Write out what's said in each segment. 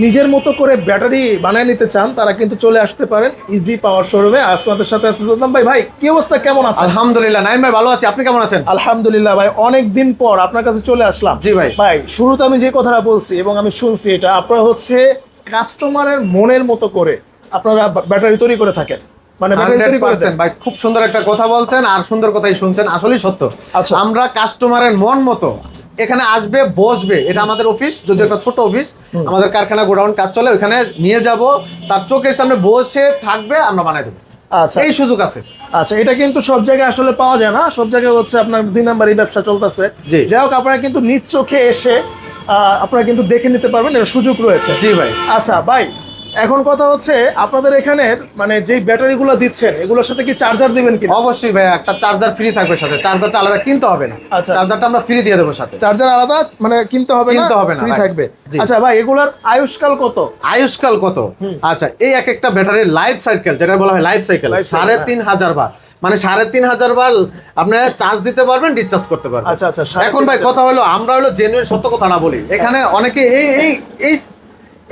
নিজের মতো করে ব্যাটারি বানিয়ে নিতে চান তারা কিন্তু চলে আসতে পারেন ইজি পাওয়ার শোরুমে। আজকে আমাদের সাথে আছে সাদ্দাম ভাই। ভাই কি অবস্থা, কেমন আছেন? আলহামদুলিল্লাহ নাইম ভাই, ভালো আছি। আপনি কেমন আছেন? আলহামদুলিল্লাহ ভাই, অনেক দিন পর আপনার কাছে চলে আসলাম। জি ভাই। ভাই শুরুতে আমি যে কথাটা বলছি এবং আমি শুনছি, এটা আপনারা হচ্ছে কাস্টমারের মনের মতো করে আপনারা ব্যাটারি তৈরি করে থাকেন, মানে ব্যাটারি তৈরি করে দেন। ভাই খুব সুন্দর একটা কথা বলছেন, আর সুন্দর কথাই শুনছেন, আসলেই সত্য। আচ্ছা। আমরা কাস্টমারের মন মতো এখানে আসবে, বসবে, এটা আমাদের অফিস, যদি একটা ছোট অফিস, আমাদের কারখানা গোডাউন কাজ চলে, ওখানে নিয়ে যাব, তার চোখের সামনে বসে থাকবে, আমরা বানাই দেবো। আচ্ছা, এই সুযোগ আছে। আচ্ছা, এটা কিন্তু সব জায়গায় আসলে পাওয়া যায় না, সব জায়গায় হচ্ছে আপনার 2 নাম্বারই ব্যবসা চলতেছে। জি। যাই হোক, আপনারা কিন্তু নিজ চোখে এসে আপনারা কিন্তু দেখে নিতে পারবেন, এর সুযোগ রয়েছে। জি ভাই। আচ্ছা ভাই, এখন কথা হচ্ছে আপনাদের এখানের মানে যেই ব্যাটারিগুলো দিচ্ছেন এগুলোর সাথে কি চার্জার দিবেন কি? অবশ্যই ভাই, একটা চার্জার ফ্রি থাকবে সাথে, চার্জারটা আলাদা কিনতে হবে না। আচ্ছা। চার্জারটা আমরা ফ্রি দিয়ে দেবো সাথে। চার্জার আলাদা মানে কিনতে হবে না, ফ্রি থাকবে। জি। আচ্ছা ভাই, এগুলার আয়ুষ্কাল কত? আয়ুষ্কাল কত? আচ্ছা, এই এক একটা ব্যাটারির লাইফ সাইকেল, যেটা বলা হয় লাইফ সাইকেল, 3,500 বার, মানে 3,500 বার আপনি চার্জ দিতে পারবেন, ডিসচার্জ করতে পারবেন। আচ্ছা আচ্ছা। এখন ভাই কথা হলো, আমরা হলো জেনুইন সত্য কথা না বলি। এখানে অনেকে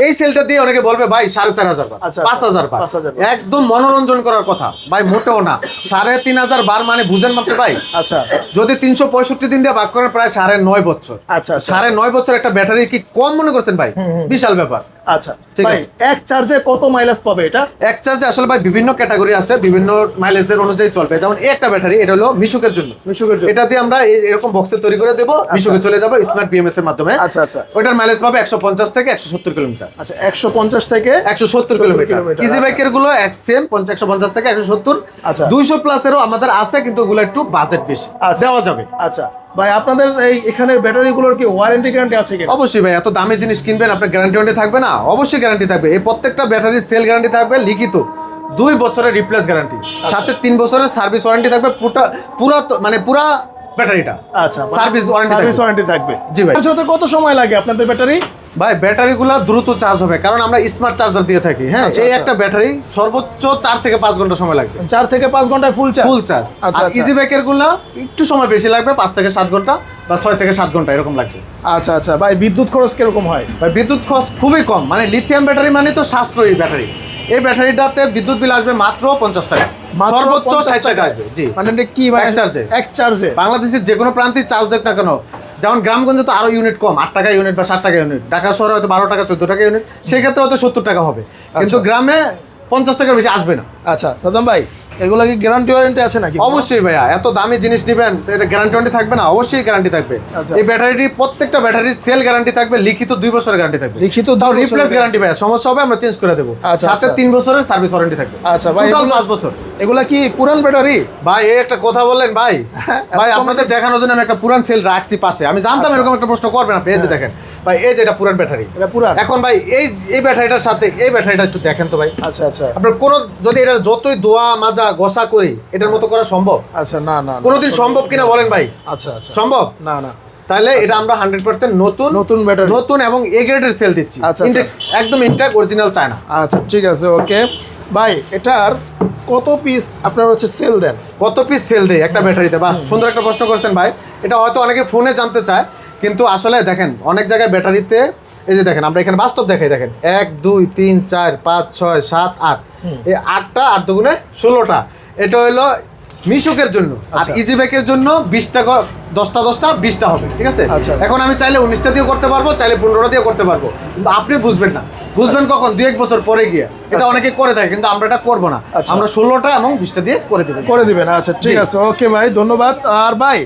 এই সেলটা দিয়ে অনেকে বলবে ভাই 4,500 বার, 5,000 বার, একদম মনোরঞ্জন করার কথা ভাই, মোটেও না। 3,500 বার মানে বুঝেন মাত্র ভাই। আচ্ছা, যদি 365 দিন দিয়ে ভাগ করেন, প্রায় 9.5 বছর। আচ্ছা, 9.5 বছর একটা ব্যাটারি কি কম মনে করছেন ভাই? বিশাল ব্যাপার। আচ্ছা ঠিক ভাই, আছে। এক চার্জে কত মাইলেজ পাবে এটা? এক চার্জে আসলে ভাই বিভিন্ন ক্যাটাগরি আছে, বিভিন্ন মাইলেজের অনুযায়ী চলবে। যেমন এই একটা ব্যাটারি, এটা হলো মিশুকের জন্য। এটা দিয়ে আমরা এরকম বক্সে তৈরি করে দেবো, মিশুকে চলে যাবো স্মার্ট বিএমএস এর মাধ্যমে। আচ্ছা আচ্ছা। ওটার মাইলেজ পাবে 150 থেকে 170 কিলোমিটার। আচ্ছা, 150 থেকে 170 কিলোমিটার। ইজি বাইকের গুলো সেম 150 থেকে 170। আচ্ছা। 200 প্লাসেরও আমাদের আছে, কিন্তু ওগুলো একটু বাজেট বেশি, দেওয়া যাবে। আচ্ছা ভাই, আপনাদের এই এখানের ব্যাটারিগুলোর কি ওয়ারেন্টি গ্যারান্টি আছে কি? অবশ্যই ভাই, এত দামি জিনিস কিনবেন, আপনার গ্যারান্টি ওয়ারেন্টি থাকবে না? অবশ্যই গ্যারান্টি থাকবে। এই প্রত্যেকটা ব্যাটারির সেল গ্যারান্টি থাকবে লিখিত, 2 বছরের রিপ্লেস গ্যারান্টি, সাথে 3 বছরের সার্ভিস ওয়ারেন্টি থাকবে। পুরা ব্যাটারিটা আচ্ছা, সার্ভিস ওয়ারেন্টি থাকবে। জি ভাই। চার্জ হতে কত সময় লাগে আপনাদের ব্যাটারি? ভাই ব্যাটারিগুলো দ্রুত চার্জ হবে, কারণ আমরা স্মার্ট চার্জার দিয়ে থাকি। হ্যাঁ, এই একটা ব্যাটারি সর্বোচ্চ 4 থেকে 5 ঘন্টা সময় লাগবে। 4 থেকে 5 ঘন্টায় ফুল চার্জ। আচ্ছা, ইজি বাইকের গুলো একটু সময় বেশি লাগবে, 5 থেকে 7 ঘন্টা বা 6 থেকে 7 ঘন্টা এরকম লাগবে। আচ্ছা আচ্ছা ভাই, বিদ্যুৎ খরচ কিরকম হয়? ভাই বিদ্যুৎ খরচ খুবই কম, মানে লিথিয়াম ব্যাটারি মানে তো সাশ্রয়ী ব্যাটারি। এই ব্যাটারিটাতে বিদ্যুৎ বিল আসবে মাত্র 50 টাকা, সর্বোচ্চ 60 টাকা আসবে। জি। মানে এটা কি এক চার্জে বাংলাদেশের যে কোনো প্রান্তে চার্জ দেখ না কেন, যেমন গ্রামগঞ্জে তো আরো ইউনিট কম, 8 টাকা ইউনিট বা 7 টাকা ইউনিট, ঢাকা শহরে হয়তো 12 টাকা 14 টাকা ইউনিট, সেই ক্ষেত্রে হয়তো 70 টাকা হবে, কিন্তু গ্রামে 50 টাকার বেশি আসবে না। আচ্ছা সাদ্দাম ভাই, এগুলো কি গ্যারান্টি ওয়ারেন্টি আছে নাকি? অবশ্যই ভাইয়া, এত দামি জিনিস নেবেন তো এটা গ্যারান্টি ওয়ারেন্টি থাকবে না? অবশ্যই গ্যারান্টি থাকবে। এই ব্যাটারিটি প্রত্যেকটা ব্যাটারির সেল গ্যারান্টি থাকবে লিখিত, 2 বছরের গ্যারান্টি থাকবে, লিখিত, তাও রিপ্লেস গ্যারান্টি ভাইয়া, সমস্যা হবে আমরা চেঞ্জ করে দেবো। সাথে 3 বছরের সার্ভিস ওয়ারেন্টি থাকবে। আচ্ছা ভাই, 5 বছর। এগুলা কি পুরান ব্যাটারি? ভাই এই একটা কথা বললেন ভাই, ভাই আপনাদের দেখানোর জন্য আমি একটা পুরান সেল রাখছি পাশে। আমি জানতাম এরকম একটা প্রশ্ন করবেন আপনি। এই যে দেখেন ভাই, এই যে এটা পুরান ব্যাটারি, এটা পুরান। এখন ভাই এই ব্যাটারিটার সাথে এই ব্যাটারিটা একটু দেখেন তো ভাই। আচ্ছা আচ্ছা। আপনার কোনো যদি এটা যতই দোয়া মাজা ঘষা করি, এটার মতো করা সম্ভব? আচ্ছা, না না, কোনোদিন সম্ভব কিনা বলেন ভাই? আচ্ছা আচ্ছা, সম্ভব না না। তাহলে এটা আমরা 100% নতুন ব্যাটারি, নতুন এবং এ গ্রেডের সেল দিচ্ছি। আচ্ছা, একদম ইনটেক অরিজিনাল চায়না। আচ্ছা ঠিক আছে, ওকে ভাই। এটার কত পিস আপনার হচ্ছে সেল দেন? কত পিস সেল দেয় একটা ব্যাটারিতে? বাহ, সুন্দর একটা প্রশ্ন করছেন ভাই। এটা হয়তো অনেকে ফোনে জানতে চায়, কিন্তু আসলে দেখেন অনেক জায়গায় ব্যাটারিতে, এই যে দেখেন আমরা এখানে বাস্তব দেখাই, দেখেন 1 2 3 4 5 6 7 8, এই 8টা 8 দুগুণে 16টা। এটা হলো মিশুকের জন্য। আর ইজি বাইকের জন্য 20 টাকা, 10টা 20টা হবে, ঠিক আছে? এখন আমি চাইলে 19টা দিয়ে করতে পারবো, চাইলে 15টা দিয়ে করতে পারবো, কিন্তু আপনি বুঝবেন না। বুঝবেন কখন? 2-1 বছর পরে গিয়ে। এটা অনেকে করে থাকে, কিন্তু আমরা এটা করবো না। আমরা 16টা এবং 20টা দিয়ে করে দিবেন। আচ্ছা ঠিক আছে, ওকে ভাই, ধন্যবাদ। আর ভাই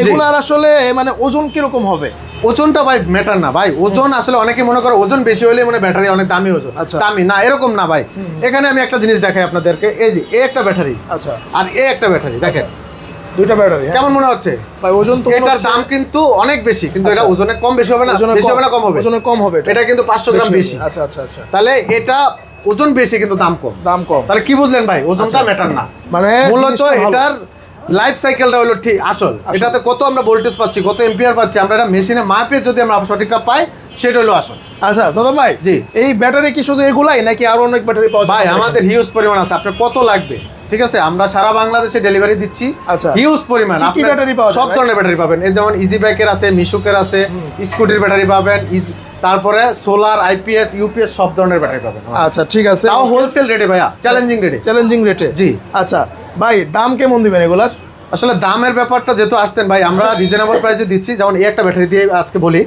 এগুলার আসলে মানে ওজন কিরকম হবে? ওজনটা ভাই ম্যাটার না ভাই। ওজন আসলে অনেকে মনে করে ওজন বেশি হলে মানে ব্যাটারি অনেক দামি ওজন। দামি না, এরকম না ভাই। এখানে আমি একটা জিনিস দেখাই আপনাদেরকে, এই যে একটা ব্যাটারি, আচ্ছা, আর একটা ব্যাটারি দেখেন, 2টা ব্যাটারি। কেমন মনে হচ্ছে ভাই? ওজন তো এটার দাম কিন্তু অনেক বেশি, কিন্তু এটা ওজনে কম বেশি হবে না? বেশি হবে না কম হবে? ওজনে কম হবে। এটা কিন্তু 500 গ্রাম বেশি। আচ্ছা আচ্ছা আচ্ছা। তাহলে এটা ওজন বেশি কিন্তু দাম কম। তাহলে কি বুঝলেন ভাই? ওজনটা ম্যাটার না, মানে মূলত এটার লাইফ সাইকেলটা হলো ঠিক আসল। এটাতে কত আমরা ভোল্টেজ পাচ্ছি, কত এম্পিয়ার পাচ্ছি, আমরা এটা মেশিনে মাপে যদি আমরা সঠিকটা পাই, সেটা হলো আসল। আচ্ছা সাদ্দাম ভাই, জি, এই ব্যাটারি কি শুধু এগুলাই নাকি আরো অনেক ব্যাটারি পাওয়া যায়? ভাই আমাদের হিউজ পরিমাণ আছে। আপনার কত লাগবে ঠিক আছে, আমরা সারা বাংলাদেশে ডেলিভারি দিচ্ছি। আচ্ছা। হিউজ পরিমাণ কি কি আপনার ব্যাটারি পাওয়া যায় সব ভাই? ধরনের ব্যাটারি পাবেন, এই যেমন ইজি বাইকের আছে, মিশুকের আছে, স্কুটির ব্যাটারি পাবেন, তারপরে সোলার, আইপিএস, ইউপিএস সব ধরনের ব্যাটারি পাবেন। আচ্ছা ঠিক আছে, তাও হোলসেল রেটে ভাইয়া, চ্যালেঞ্জিং রেটে। চ্যালেঞ্জিং রেটে। জি। আচ্ছা ভাই, দাম কেমন দিবেন এগুলার? আসলে দামের ব্যাপারটা যেহেতু আসছেন ভাই, আমরা রিজনেবল প্রাইসে দিচ্ছি। যেমন এই একটা ব্যাটারি দিয়ে আজকে বলি,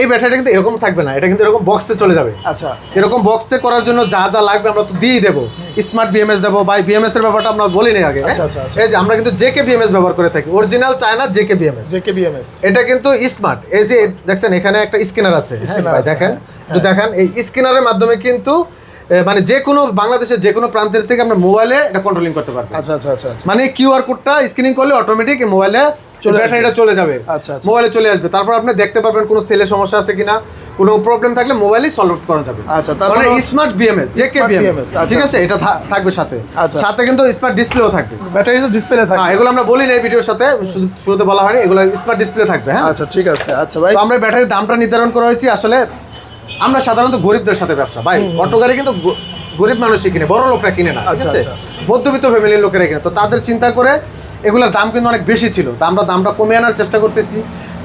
এই ব্যাটারিটা কিন্তু এরকম থাকবে না, এটা কিন্তু এরকম বক্সে চলে যাবে। আচ্ছা এরকম বক্সে করার জন্য যা যা লাগবে আমরা তো দিয়েই দেবো। স্মার্ট বিএমএস দেবো ভাই, বিএমএস এর ব্যাপারটা আমরা বলি নাই আগে। আচ্ছা, আচ্ছা, আচ্ছা। এই যে আমরা কিন্তু জেকে বিএমএস ব্যবহার করে থাকি, অরিজিনাল চায়না জেকে বিএমএস। জেকেবিএমএস। এটা কিন্তু স্মার্ট। এই যে দেখছেন এখানে একটা স্ক্যানার আছে, Scanner ভাই আছে, দেখেন, হ্যাঁ, একটু দেখেন, এই স্ক্যানারের মাধ্যমে কিন্তু মানে যে কোনো বাংলাদেশের যে কোনো প্রান্তের থেকে আমরা মোবাইলে এটা কন্ট্রোলিং করতে পারবো। আচ্ছা আচ্ছা আচ্ছা আচ্ছা। মানে কিউআর কোডটা স্ক্যানিং করলে অটোমেটিক মোবাইলে ব্যাটারিটা চলে যাবে, আচ্ছা, আচ্ছা। মোবাইলে চলে আসবে। তারপর আপনি দেখতে পারবেন কোনো সেলের সমস্যা আছে কিনা, কোনো প্রবলেম থাকলে মোবাইলেই সলভ করা যাবে। আচ্ছা, তারপর মানে smart BMS, JK Smart BMS, BMS, আচ্ছা। ঠিক আছে, এটা থাকবে সাথে। আচ্ছা। সাথে কিন্তু স্মার্ট ডিসপ্লেও থাকবে। ব্যাটারি তো ডিসপ্লে থাকে। হ্যাঁ, এগুলো আমরা বলি না এই ভিডিওর সাথে, শুরুতে বলা হয়নি, এগুলো স্মার্ট ডিসপ্লে থাকবে। হ্যাঁ, আচ্ছা ঠিক আছে। আচ্ছা ভাই, তো আমরা ব্যাটারির দামটা নির্ধারণ করা হয়েছে। আসলে আমরা সাধারণত গরিবদের সাথে ব্যবসা ভাই, অটো গাড়ি কিন্তু গরিব মানুষই কিনে, বড় লোকরা কিনে না, ঠিক আচ্ছা, আছে, আচ্ছা। মধ্যবিত্ত ফ্যামিলির লোকেরা কিনে। তো তাদের চিন্তা করে এগুলোর দাম কিন্তু অনেক বেশি ছিল, তো আমরা দামটা কমিয়ে আনার চেষ্টা করতেছি,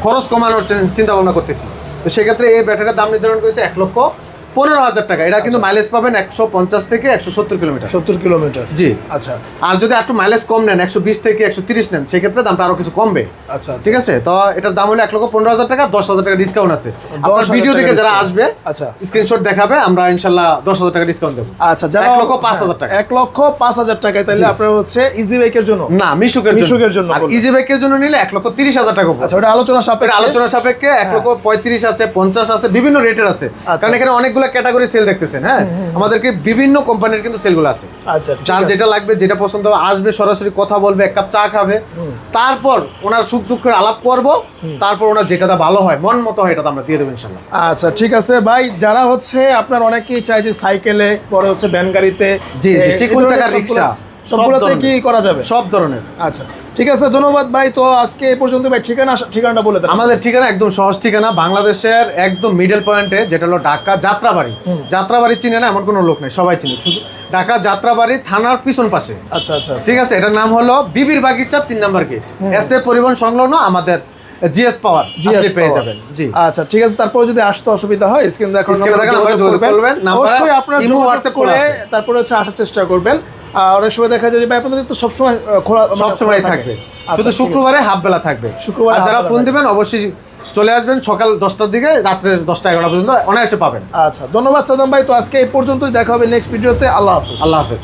খরচ কমানোর চিন্তা ভাবনা করতেছি। তো সেক্ষেত্রে এই ব্যাটারির দাম নির্ধারণ করেছে 1,15,000 টাকা। এটা কিন্তু মাইলেজ পাবেন 150 থেকে 170 কিলোমিটার। 70 কিলোমিটার। জি। আচ্ছা আর যদি একটু মাইলেজ কম নেন, 120 থেকে 130 নেন, সেক্ষেত্রে দামটা আরো কিছু কমবে। আচ্ছা আচ্ছা। ঠিক আছে, তো এটার দাম হলো 1,15,000 টাকা, 10,000 টাকা ডিসকাউন্ট আছে। আপনার 10,000 ভিডিও টাকা থেকে যারা discount। আসবে, আচ্ছা স্ক্রিনশট দেখাবে, আমরা ইনশাল্লাহ 10,000 টাকা ডিসকাউন্ট দেবো। আচ্ছা, যারা 1,05,000 টাকা। 1,05,000 টাকায়, তাহলে আপনার হচ্ছে ইজি বাইকের জন্য না, মিশুকের মিশুকের জন্য আর বলবেন। ইজি বাইকের জন্য নিলে 1,30,000 টাকা পড়বে। আচ্ছা, ওটা আলোচনা এটা সাপেক্ষে। আলোচনা সাপেক্ষে 1,35,000 আছে, 50 আছে, বিভিন্ন রেটের আছে। কারণ এখানে অনেকগুলো ক্যাটাগরি সেল দেখতেছেন। হ্যাঁ, আমাদেরকে বিভিন্ন কোম্পানির কিন্তু সেলগুলো আছে। আচ্ছা, যার যেটা লাগবে, যেটা পছন্দ হবে, আসবে, সরাসরি কথা বলবে, এক কাপ চা খাবে, তারপর ওনার সুখ দুঃখের আলাপ করব, তারপর ওনার যেটা ভালো হয়, মন মতো হয়, এটা আমরা দিয়ে দেবো ইনশাল্লাহ। আচ্ছা ঠিক আছে ভাই, যারা হচ্ছে আপনার অনেকেই চাই যে সাইকেলে, পরে হচ্ছে ভ্যান গাড়িতে, জি, জি, এই চিকন ধরনের চাকার রিক্সা, সবগুলোতে কি করা যাবে? সব ধরনের। আচ্ছা ঠিক আছে, ধন্যবাদ ভাই। তো আজকে এই পর্যন্ত ভাই, ঠিকানাটা বলে দেন। আমাদের ঠিকানা একদম সহজ ঠিকানা, বাংলাদেশের একদম মিডল পয়েন্টে, যেটা হলো ঢাকা যাত্রাবাড়ি। যাত্রাবাড়ি চিনে না এমন কোনো লোক নেই, সবাই চিনে, শুধু ঢাকা যাত্রাবাড়ি থানার পিছন পাশে। আচ্ছা আচ্ছা আচ্ছা। ঠিক আছে, এটার নাম হলো বিবির বাগিচা 3 নম্বর গেট, এসএ পরিবহন সংলগ্ন আমাদের জিএস পাওয়ার, GS পেয়ে Power। যাবেন। জি, আচ্ছা ঠিক আছে, তারপর যদি আসতে অসুবিধা হয়, স্ক্রিন দেখো, স্ক্রিনে দেখেন, আমাকে যোগাযোগ করবেন। নাম্বার, অবশ্যই আপনারা ইমো, যোগাযোগ হোয়াটসঅ্যাপ করে খোলা আছে। তারপরে হচ্ছে আসার চেষ্টা করবেন। আর অনেক সময় দেখা যায় যে ভাই আপনাদের তো সবসময় খোলা, মানে সব সময় খোলা থাকবে, আচ্ছা, শুধু ঠিক আছে। শুক্রবারে হাফ বেলা থাকবে। শুক্রবারে আর যারা half বেলা ফোন থাকবে। দিবেন অবশ্যই চলে আসবেন সকাল 10টার দিকে, রাত্রের 10টা-11টা পর্যন্ত অনায়াসে পাবেন। আচ্ছা, ধন্যবাদ সাদাম ভাই। তো আজকে এই পর্যন্তই, দেখা হবে নেক্সট ভিডিওতে। আল্লাহ হাফেজ। আল্লাহ হাফেজ।